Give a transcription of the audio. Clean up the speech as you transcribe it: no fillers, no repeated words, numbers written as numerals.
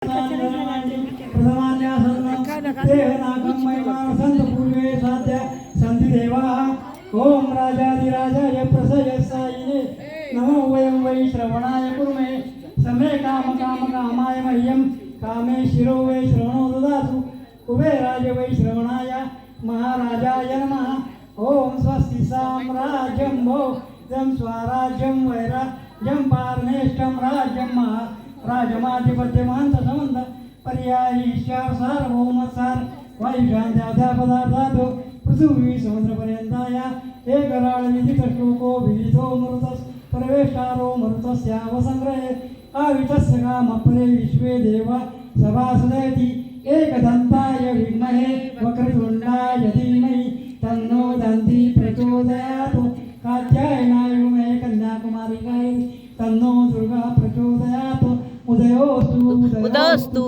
ओम राजाधिराजाय प्रसयसायिने नमो वयं वै श्रवणाय कुर्मे समे काम काम कामाय मह्यं कामे शिरो वै श्रवणो ददातु कुबेराय वै श्रवणाय महाराजाय नमः। ओम स्वस्ति साम्राज्यं भोजं स्वराज्यं वैराज्यं पारमेष्टं राज्यं राजमाधिपत्यमान्तसमन्त पर्यायी सार्वभौमसार वायुशान्त्यापदार्थातो पृथ्वी समुद्रपर्यन्ताया एकराळ विदितश्लोको विदितो मरुतस् प्रवेशारो मरुतस्यावसंग्रहे आवितस्य कामपरे विश्वे देवा सभासदेति एकदन्ताय विद्महे वक्रतुण्डाय धीमहि तन्नो दन्ति प्रचोदयात्। कात्यायनाय मे कन्याकुमारिकायै तन्नो दुर्गा प्रचोदयात्। उदयोस्तु